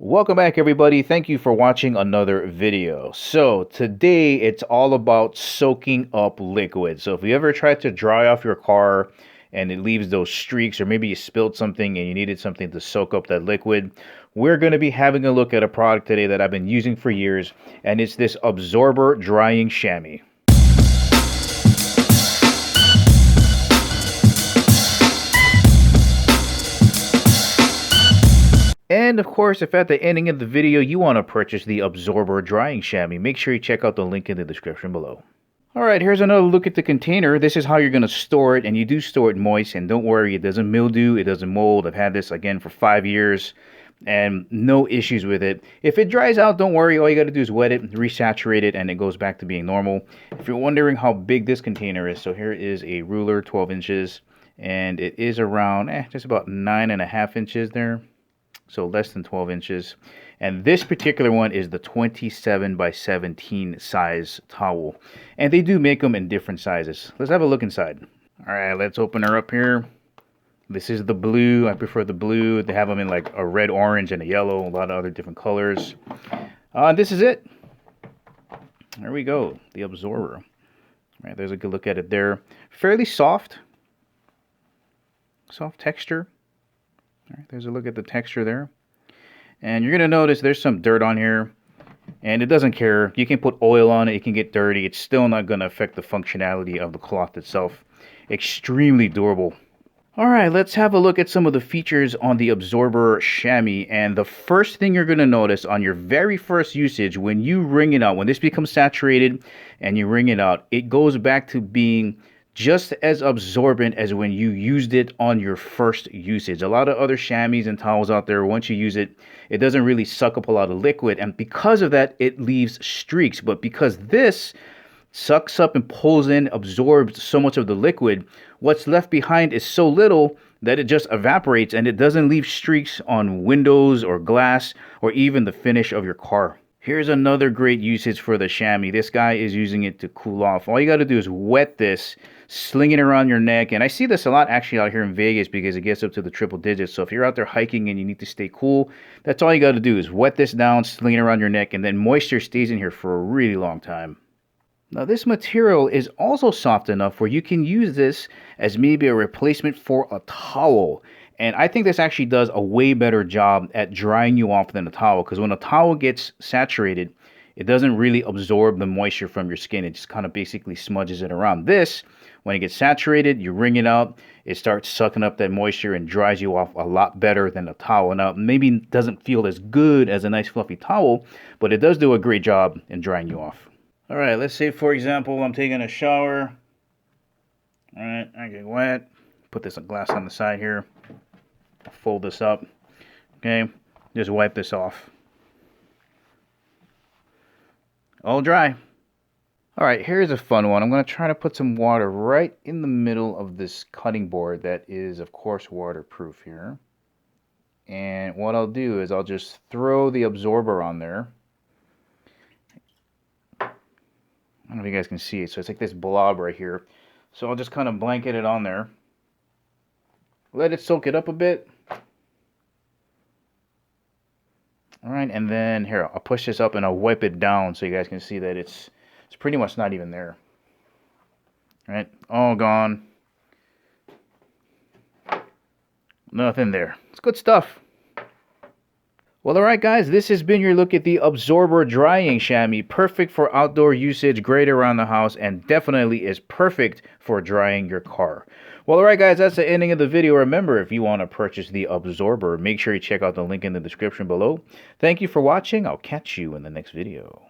Welcome back, everybody. Thank you for watching another video. So today it's all about soaking up liquid. So if you ever tried to dry off your car and it leaves those streaks, or maybe you spilled something and you needed something to soak up that liquid, we're going to be having a look at a product today that I've been using for years, and it's this absorber drying chamois. And of course, if at the ending of the video you want to purchase the absorber drying chamois, make sure you check out the link in the description below. Alright, here's another look at the container. This is how you're going to store it, and you do store it moist, and don't worry, it doesn't mildew, it doesn't mold. I've had this again for 5 years and no issues with it. If it dries out, don't worry, all you got to do is wet it, resaturate it, and it goes back to being normal. If you're wondering how big this container is, so here is a ruler, 12 inches, and it is around just about 9.5 inches there. So less than 12 inches. And this particular one is the 27 by 17 size towel. And they do make them in different sizes. Let's have a look inside. All right, let's open her up here. This is the blue. I prefer the blue. They have them in like a red, orange, and a yellow. A lot of other different colors. This is it. There we go. The absorber. All right, there's a good look at it there. Fairly soft. Soft texture. All right, there's a look at the texture there. And you're going to notice there's some dirt on here. And it doesn't care. You can put oil on it. It can get dirty. It's still not going to affect the functionality of the cloth itself. Extremely durable. All right, let's have a look at some of the features on the absorber chamois. And the first thing you're going to notice on your very first usage, when you wring it out, when this becomes saturated and you wring it out, it goes back to being just as absorbent as when you used it on your first usage. A lot of other chamois and towels out there, once you use it, it doesn't really suck up a lot of liquid, and because of that, it leaves streaks. But because this sucks up and pulls in, absorbs so much of the liquid, what's left behind is so little that it just evaporates, and it doesn't leave streaks on windows or glass or even the finish of your car. Here's another great usage for the chamois. This guy is using it to cool off. All you got to do is wet this, sling it around your neck. And I see this a lot actually out here in Vegas because it gets up to the triple digits. So if you're out there hiking and you need to stay cool, that's all you got to do is wet this down, sling it around your neck, and then moisture stays in here for a really long time. Now this material is also soft enough where you can use this as maybe a replacement for a towel. And I think this actually does a way better job at drying you off than a towel, because when a towel gets saturated, it doesn't really absorb the moisture from your skin. It just kind of basically smudges it around. This, when it gets saturated, you wring it out, it starts sucking up that moisture and dries you off a lot better than a towel. Now, maybe it doesn't feel as good as a nice fluffy towel, but it does do a great job in drying you off. All right, let's say, for example, I'm taking a shower. All right, I get wet. Put this glass on the side here. Fold this up. Okay, just wipe this off. All dry. All right, here's a fun one. I'm going to try to put some water right in the middle of this cutting board that is, of course, waterproof here. And what I'll do is I'll just throw the absorber on there. I don't know if you guys can see it. So it's like this blob right here. So I'll just kind of blanket it on there. Let it soak it up a bit. All right, and then here, I'll push this up and I'll wipe it down so you guys can see that it's pretty much not even there. All right, all gone. Nothing there. It's good stuff. Well, all right, guys, this has been your look at the absorber drying chamois. Perfect for outdoor usage, great around the house, and definitely is perfect for drying your car. Well, all right, guys, that's the ending of the video. Remember, if you want to purchase the absorber, make sure you check out the link in the description below. Thank you for watching. I'll catch you in the next video.